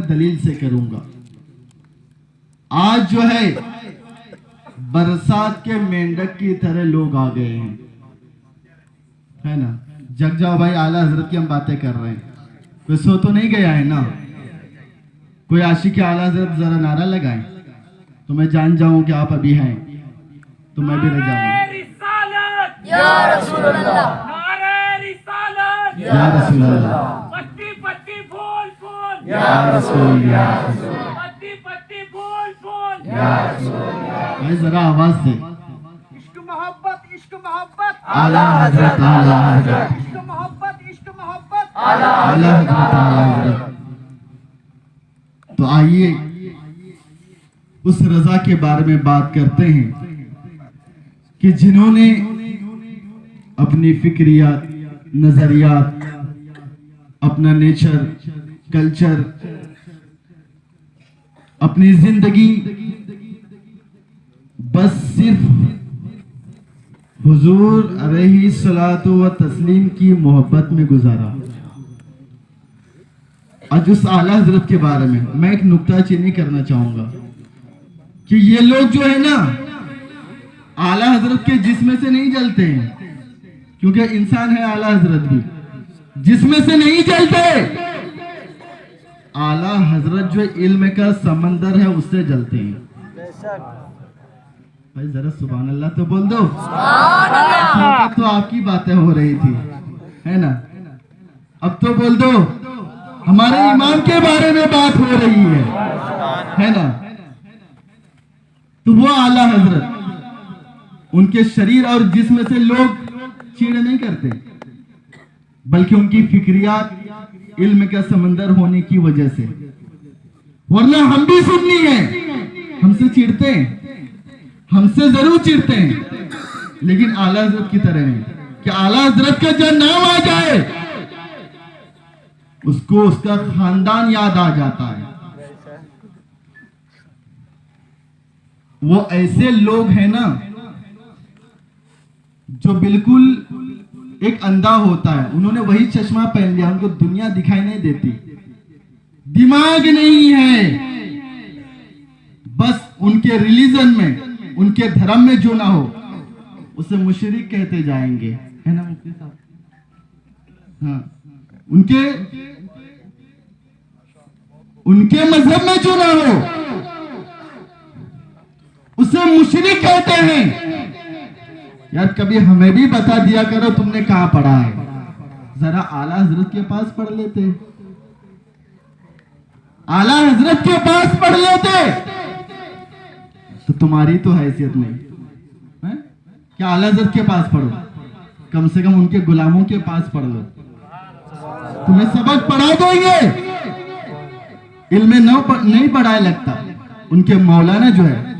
दलील से करूंगा। आज जो है बरसात के मेंढक की तरह लोग आ गए हैं, है ना। जग जाओ भाई, आला हजरत की हम बातें कर रहे हैं, कोई सो तो नहीं गया है ना। कोई आशिक आला हजरत जरा नारा लगाए तो मैं जान जाऊं कि आप अभी हैं, तो मैं भी रह जाऊंगा। या रसूल अल्लाह, या रसूल अल्लाह, पत्ती पत्ती बोल बोल, या रसूल, या रसूल, पत्ती पत्ती बोल बोल, या रसूल। भाई जरा आवाज से। इश्क मोहब्बत, इश्क मोहब्बत, आला हजरत, आला हजरत, इश्क मोहब्बत, इश्क मोहब्बत, आला हजरत, आला हजरत। तो आइए उस रजा के बारे में बात करते हैं कि जिन्होंने अपनी फिक्रियात, नजरियात, अपना नेचर, कल्चर, अपनी जिंदगी बस सिर्फ हुजूर अलैहिस्सलातु व तस्लीम की मोहब्बत में गुजारा। आज उस आला हजरत के बारे में मैं एक नुक्ताचीनी करना चाहूंगा कि ये लोग जो है ना, आला हजरत के जिस्म से नहीं जलते हैं, क्योंकि इंसान है आला हजरत भी, जिसमें से नहीं जलते। आला हजरत जो इल्म का समंदर है उससे जलते हैं। भाई जरा सुभान अल्लाह तो बोल दो। तो आपकी बातें हो रही थी, है ना। अब तो बोल दो, हमारे इमाम के बारे में बात हो रही है ना। तो वो आला हजरत, उनके शरीर और जिस्म से लोग चीड़ नहीं करते, बल्कि उनकी फिक्रियात इल्म का समंदर होने की वजह से। वरना हम भी सुन्नी हैं, हमसे चिढ़ते हैं, हमसे जरूर चिढ़ते हैं, लेकिन आला हजरत की तरह नहीं कि आला हजरत का जब नाम आ जाए उसको उसका खानदान याद आ जाता है। वो ऐसे लोग हैं ना जो बिल्कुल एक अंधा होता है, उन्होंने वही चश्मा पहन लिया, उनको दुनिया दिखाई नहीं देती, दिमाग नहीं है, बस उनके रिलीजन में, उनके धर्म में जो ना हो उसे मुशरिक कहते जाएंगे, है ना मुफ्ती साहब। हाँ, उनके मजहब में जो ना हो उसे मुशरिक कहते हैं। यार कभी हमें भी बता दिया करो तुमने कहां पढ़ा है, जरा आला हजरत के पास पढ़ लेते, आला हजरत के पास पढ़ लेते तो तुम्हारी तो हैसियत नहीं है क्या आला हजरत के पास पढ़ो, कम से कम उनके गुलामों के पास पढ़ लो, तुम्हें सबक पढ़ा देंगे। इल्म नहीं पढ़ाए लगता, उनके मौलाना जो है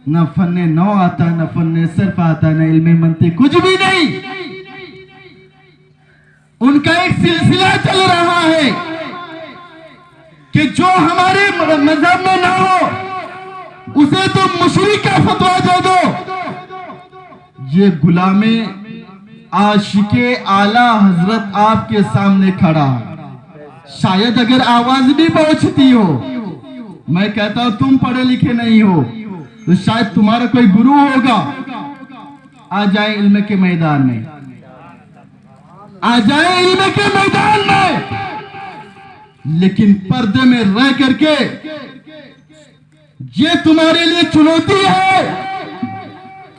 न फन्ने नौ आता, न फन्ने सर्फ आता, न इल्मे मंते, कुछ भी नहीं। उनका एक सिलसिला चल रहा है कि जो हमारे मजहब में ना हो उसे तो मुशरिक का फतवा दे दो। ये गुलामे आशिके आला हजरत आपके सामने खड़ा है, शायद अगर आवाज भी पहुंचती हो, मैं कहता हूं तुम पढ़े लिखे नहीं हो तो शायद तुम्हारा कोई गुरु होगा, आ जाए इल्म के मैदान में, आ जाए इल्म के मैदान में, लेकिन पर्दे में रह करके ये तुम्हारे लिए चुनौती है,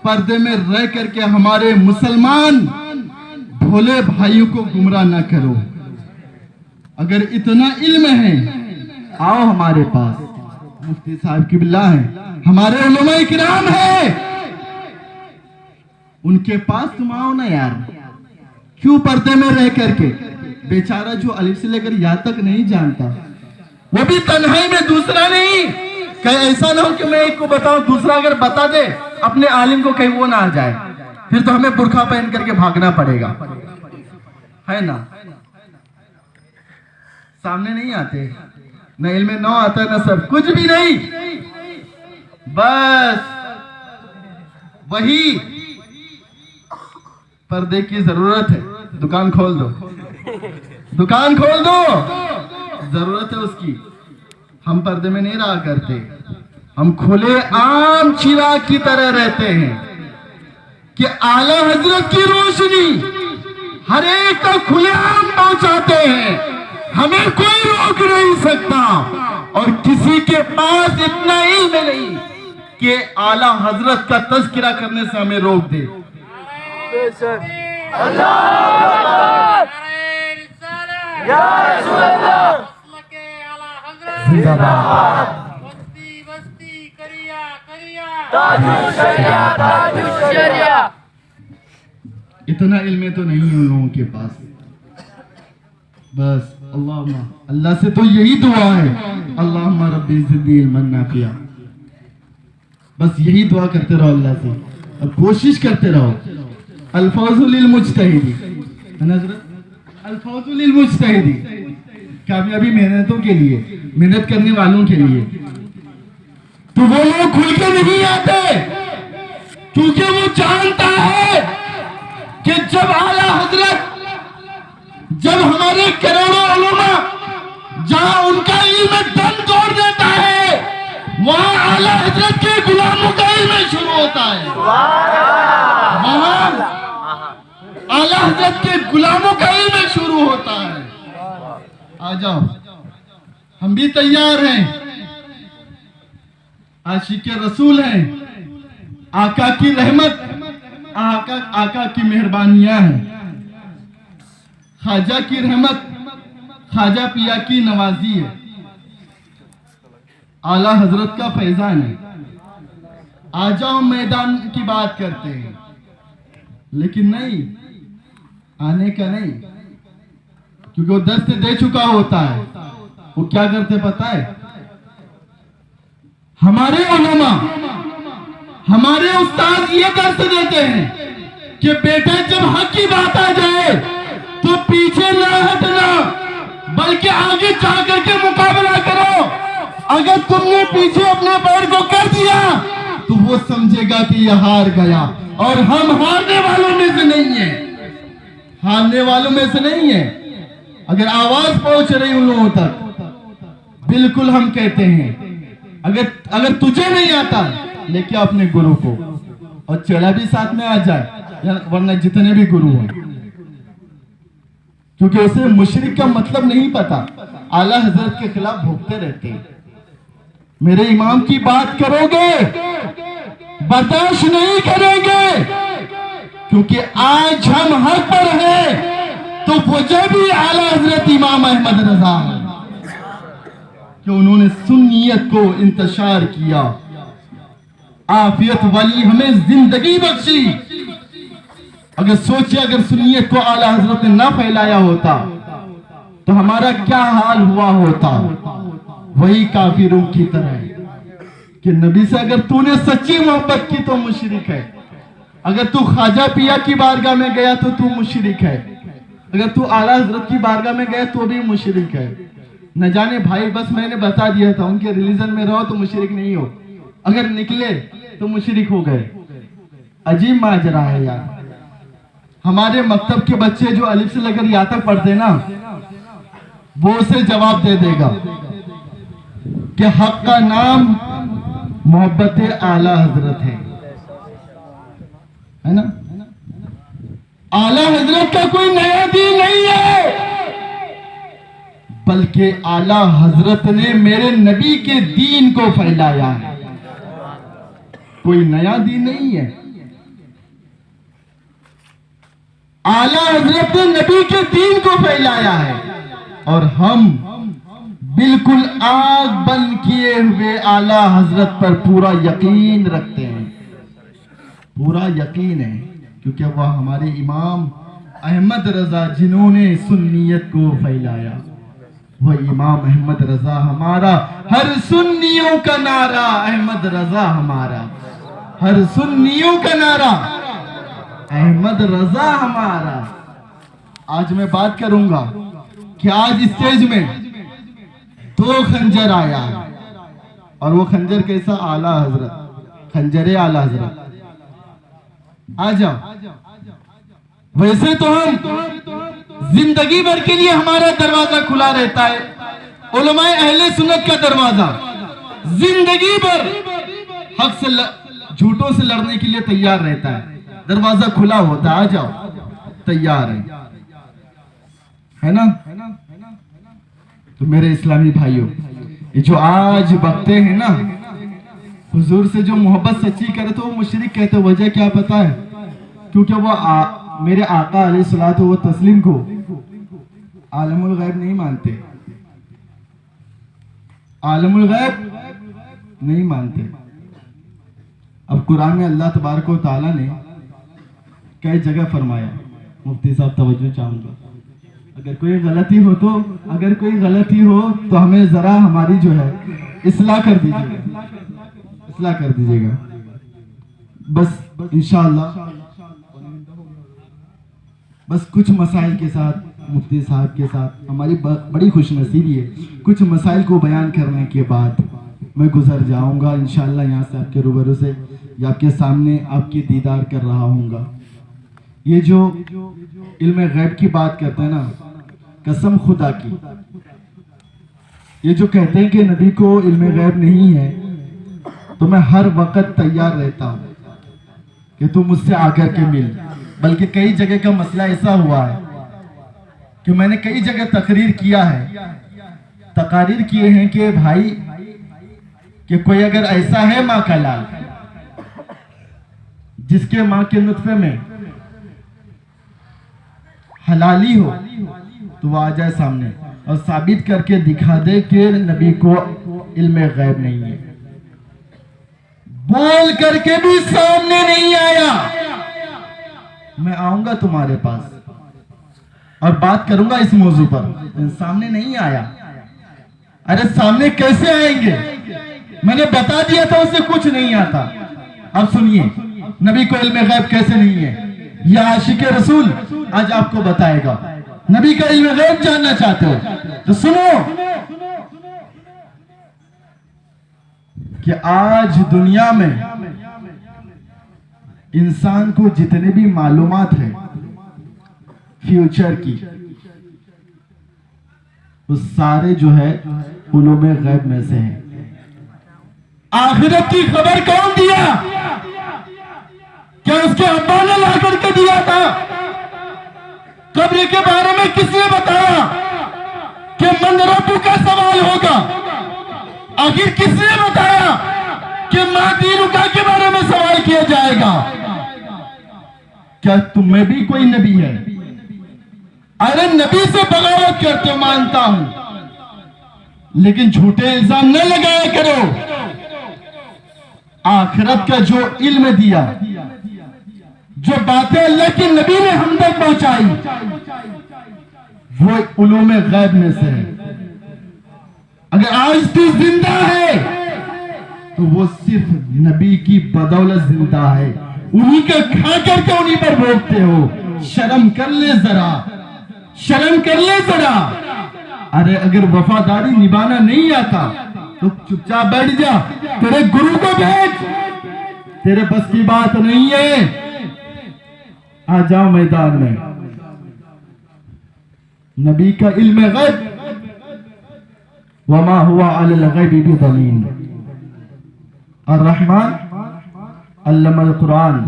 पर्दे में रह करके हमारे मुसलमान भोले भाइयों को गुमराह ना करो। अगर इतना इल्म है आओ हमारे पास, मुफ्ती साहब की बिल्ला है, हमारे उलमा इकराम है, उनके पास तुम आओ ना यार। क्यों पर्दे में रह करके, बेचारा जो अलिफ से लेकर या तक नहीं जानता, वो भी तन्हाई में, दूसरा नहीं, कहीं ऐसा ना हो कि मैं एक को बताऊं दूसरा अगर बता दे अपने आलिम को, कहीं वो ना आ जाए, फिर तो हमें बुर्खा पहन करके भागना पड़ेगा, है ना। सामने नहीं आते, न इल्म नौ आता, न सब कुछ भी नहीं, बस वही पर्दे की जरूरत है। दुकान खोल दो, दुकान खोल दो, जरूरत है उसकी। हम पर्दे में नहीं रहा करते, हम खुले आम चिराग की तरह रहते हैं कि आला हजरत की रोशनी हर एक तक खुले आम पहुंचाते हैं। हमें कोई रोक नहीं सकता और किसी के पास इतना इल्म नहीं कि आला हजरत का तज़किरा करने से हमें रोक दे। जिंदाबाद। इतना इल्म तो नहीं है उन लोगों के पास। बस अल्लाह से तो यही दुआ है, अल्लाहुम्मा रब्बी ज़िदनी इल्मन नाफ़िया। बस यही दुआ करते रहो अल्लाह से और कोशिश करते रहो। अल्फाज़ुल लिल मुज्तहिदी है ना हज़रत, अल्फाज़ुल लिल मुज्तहिदी, कामयाबी मेहनतों के लिए, मेहनत करने वालों के लिए। तो वो लोग खुल के नहीं आते क्योंकि वो जानता है कि जब आला हजरत, जब हमारे करोड़ों उलमा जहां उनका इल्म दम तोड़ देता है, वहां आला हजरत के गुलामों का इल्म शुरू होता है। वहां आला हजरत के गुलामों का इल्म शुरू होता है। आ जाओ, हम भी तैयार हैं, आशिक रसूल हैं, आका की रहमत, आका की मेहरबानियां हैं, ख्वाजा की रहमत, ख्वाजा पिया की नवाजी है, आला हजरत का फैजान है। आ जाओ, मैदान की बात करते हैं, लेकिन नहीं, आने का नहीं, क्योंकि वो दस्त दे चुका होता है। वो क्या करते पता है? हमारे उलमा, हमारे उस्ताद ये दर्द देते हैं कि बेटा जब हक की बात आ जाए तो पीछे ना हटना, बल्कि आगे जा करके मुकाबला करो। अगर तुमने पीछे अपने पैर को कर दिया तो वो समझेगा कि यह हार गया, और हम हारने वालों में से नहीं है, हारने वालों में से नहीं है। अगर आवाज पहुंच रही उन लोगों तक, बिल्कुल हम कहते हैं अगर तुझे नहीं आता लेके अपने गुरु को, और चेला भी साथ में आ जाए, वरना जितने भी गुरु हैं, क्योंकि उसे मुशरिक का मतलब नहीं पता। आला हजरत के खिलाफ भोगते रहते हैं। मेरे इमाम की बात करोगे, बर्दाश्त नहीं करेंगे, क्योंकि आज हम हक पर हैं तो वजह भी आला हजरत इमाम अहमद रजा है कि उन्होंने सुन्नियत को इंतशार किया, आफियत वाली हमें जिंदगी बख्शी। अगर सोचिए, अगर सुन्नियत को आला हजरत ने ना फैलाया होता तो हमारा क्या हाल हुआ होता। वही काफिरों की तरह कि नबी से अगर तूने सच्ची मोहब्बत की तो मुशरिक है, अगर तू ख्वाजा पिया की बारगाह में गया तो तू मुशरिक है, अगर तू आला हजरत की बारगाह में गया तो भी मुशरिक है। न जाने भाई, बस मैंने बता दिया था, उनके रिलीजन में रहो तो मुशरिक नहीं हो, अगर निकले तो मुशरिक हो गए। अजीब माजरा है यार। हमारे मकतब के बच्चे जो अलिफ से लेकर या तक पढ़ते ना, वो उसे जवाब दे देगा कि हक का नाम मोहब्बत आला हजरत है ना। आला हजरत का कोई नया दीन नहीं है, बल्कि आला हजरत ने मेरे नबी के दीन को फैलाया है, कोई नया दीन नहीं है। आला हजरत ने नबी के दीन को फैलाया है, और हम बिल्कुल आग बंद किए हुए आला हजरत पर पूरा यकीन रखते हैं, पूरा यकीन है, क्योंकि वह हमारे इमाम अहमद रजा जिन्होंने सुन्नियत को फैलाया, वह इमाम अहमद रजा हमारा, हर सुन्नियों का नारा अहमद रजा हमारा, हर सुन्नियों का नारा अहमद रजा हमारा। आज मैं बात करूंगा कि आज स्टेज में 2 खंजर आया, और वो खंजर कैसा? आला हजरत, खंजरे आला हजरत। आ जाओ। वैसे तो हम जिंदगी भर के लिए हमारा दरवाजा खुला रहता है, उलमाए अहले सुन्नत का दरवाजा जिंदगी भर हक से झूठों से लड़ने के लिए तैयार रहता है, दरवाजा खुला होता है, आ जाओ, तैयार है ना। तो मेरे इस्लामी भाइयों, ये जो आज बकते हैं ना, हुजूर से जो मोहब्बत सच्ची करे तो वो मुशरिक कहते, वजह क्या पता है? क्योंकि वो मेरे आका अलैहिस्सलातु व तस्लीम को आलमुल गैब नहीं मानते, आलमुल गैब नहीं मानते। अब कुरान में अल्लाह तबारक व तआला ने कई जगह फरमाया, मुफ्ती साहब तवज्जो चाहूंगा, अगर कोई गलती हो तो हमें जरा हमारी जो है इस्लाह कर दीजिएगा, बस इंशाअल्लाह। बस कुछ मसाइल के साथ मुफ्ती साहब के साथ हमारी बड़ी खुशनसीबी है, कुछ मसाइल को बयान करने के बाद मैं गुजर जाऊंगा इंशाअल्लाह यहाँ से, आपके रूबरू से या आपके सामने आपकी दीदार कर रहा हूँगा। ये जो इल्म गैब की बात करते हैं ना, कसम खुदा की, ये जो कहते हैं कि नबी को इल्म गैब नहीं है, तो मैं हर वक्त तैयार रहता हूँ कि तू मुझसे आकर के मिल। बल्कि कई जगह का मसला ऐसा हुआ है कि मैंने कई जगह तकरीर किए हैं कि भाई कि कोई अगर ऐसा है माँ का लाल जिसके माँ के नुत्फे में हलाली हो, तो वो आ जाए सामने और साबित करके दिखा दे कि नबी को इल्म गैब नहीं है। बोल करके भी सामने नहीं आया, मैं आऊंगा तुम्हारे पास और बात करूंगा इस मौजू पर। सामने नहीं आया, अरे सामने कैसे आएंगे? मैंने बता दिया था उसे कुछ नहीं आता। अब सुनिए, नबी को इल्म गैब कैसे नहीं है, यह आशिक रसूल आज आपको बताएगा। नबी का इल्म गैब जानना चाहते हो तो सुनो कि आज दुनिया में इंसान को जितने भी मालूमात है फ्यूचर की, वो सारे जो है उलूम गैब में से हैं। आखिरत की खबर कौन दिया? क्या उसके अब्बा ने ला करके दिया था? कब्र के बारे में किसने बताया कि मन रब्बु का सवाल होगा? आखिर किसने बताया कि माँ दीनुका के बारे में सवाल किया जाएगा? क्या तुम में भी कोई नबी है? अरे नबी से बगावत करते मानता हूं, लेकिन झूठे इल्जाम न लगाया करो। आखिरत का जो इल्म दिया, जो बातें अल्लाह के नबी ने हम तक पहुंचाई, वो उलूम गैब में से है। अगर आज तू जिंदा है तो वो सिर्फ नबी की बदौलत जिंदा है। उन्हीं का खा करके उन्हीं पर भोगते हो। शर्म कर ले जरा, शर्म कर ले जरा। अरे अगर वफादारी निभाना नहीं आता तो चुपचाप बैठ जा, तेरे गुरु को भेज, तेरे बस की बात नहीं है। आ जाओ मैदान में। नबी का इल्म गैब, वमा हुआ अलल गैबि बिदनीन। अर्रहमान अल्लमल कुरान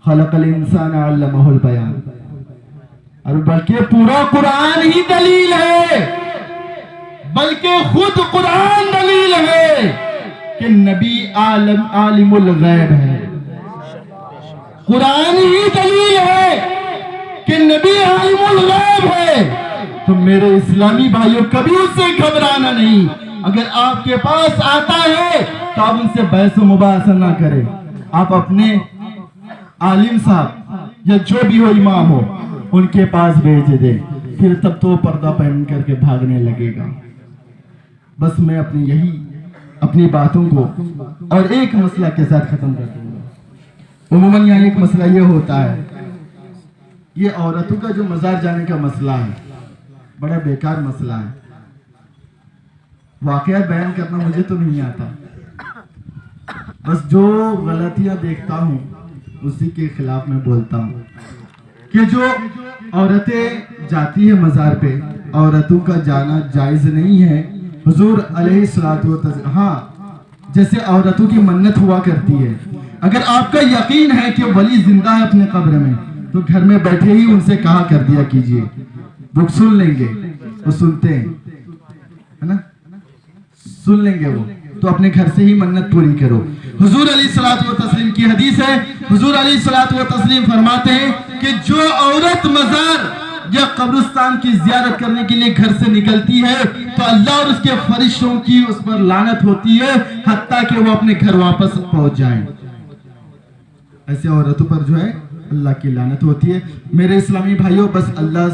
खलकल इंसान अल्लमहुल बयान। और बल्कि पूरा कुरान ही दलील है, बल्कि खुद कुरान दलील है कि नबी आलिमुल गैब है। कुरान ही दलील है कि नबी आलिमुल गैब है। तो मेरे इस्लामी भाइयों, कभी उससे घबराना नहीं। अगर आपके पास आता है तो आप उनसे बहस मुबाहसा ना करें। आप अपने आलिम साहब या जो भी हो, इमाम हो, उनके पास भेज दे, फिर तब तो पर्दा पहन करके भागने लगेगा। बस मैं अपनी बातों को और एक मसला के साथ खत्म कर दूंगा। उम्मन यहाँ एक मसला ये होता है, ये औरतों का जो मजार जाने का मसला है, बड़ा बेकार मसला है। वाकया बयान करना मुझे तो नहीं आता, बस जो गलतियां देखता हूँ उसी के खिलाफ मैं बोलता हूँ। कि जो औरतें जाती है मजार पे, औरतों का जाना जायज नहीं है। हुजूर अलैहिस्सलातु वस्सलाम, हाँ, जैसे औरतों की मन्नत हुआ करती है, अगर आपका यकीन है कि वली जिंदा है अपने कब्र में, तो घर में बैठे ही उनसे कहा कर दिया कीजिए, वो सुन लेंगे, वो सुनते हैं, है ना, सुन लेंगे वो, तो अपने घर से ही मन्नत पूरी करो। हुजूर अलैहिस्सलातु वस्सलाम की हदीस है, हुजूर अलैहिस्सलातु वस्सलाम फरमाते हैं कि जो औरत मजार या कब्रिस्तान की जियारत करने के लिए घर से निकलती है, तो अल्लाह और उसके फरिश्तों की उस पर लानत होती है, हत्ता कि वो अपने घर वापस पहुंच जाएं। ऐसे औरतों पर जो है अल्लाह की लानत होती है। मेरे इस्लामी भाइयों, बस अल्लाह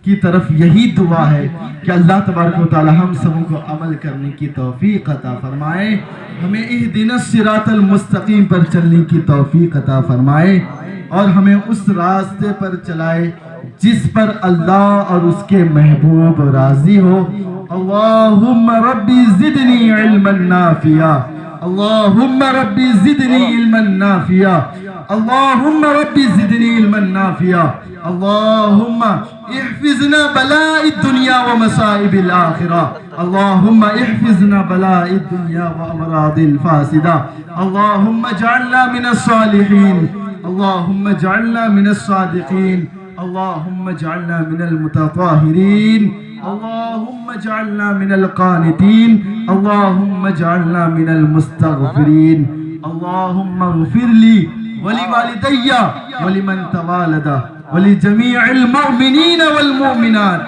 की तरफ यही दुआ है कि अल्लाह तबारक व तआला हम सबों को अमल करने की तौफीक अता फरमाए, हमें इहदिनस सिरातल मुस्तकीम पर चलने की तौफीक अता फरमाए, और हमें उस रास्ते पर चलाए जिस पर अल्लाह और उसके महबूब राजी हो। अल्लाहुम्मा रब्बी ज़िदनी इल्मन नाफिया, अल्लाहुम्मा रब्बी ज़िदनी इल्मन नाफिया, अल्लाहुम्मा रब्बी ज़िदनी इल्मन नाफिया, अल्लाहुम्मा इहफिज़ना बलाइद दुनिया व मसाइबिल आखिरा, अल्लाहुम्मा इहफिज़ना बलाइद दुनिया व अमरादिल फासिदा, अल्लाहुम्मा जअलना मिनस सालिहीन, अल्लाहुम्मा जअलना मिनस सादिकीन, अल्लाहुम्मा जअलना मिनल मुतताहिरीन, अल्लाहुम्मा जअलना मिनल कानितीन, अल्लाहुम्मा जअलना मिनल मुस्तगफिरीन, अल्लाहुम्मा इग़फिर ली वली वालिदैया वलिमन तवालदा वली जमीइल मुमिनीन वल मुमिनात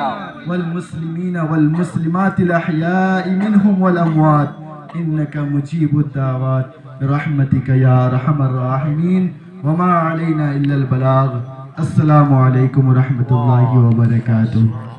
वल मुस्लिमीन वल मुस्लिमातिल अहयाइ मिनहुम वल अमवात इन्नका मुजीबुद दावात बिरहमतिका या अरहमर राहिमीन वमा अलैना इल्लल बलाग। अस्सलामु अलैकुम व रहमतुल्लाहि व बरकातुहू।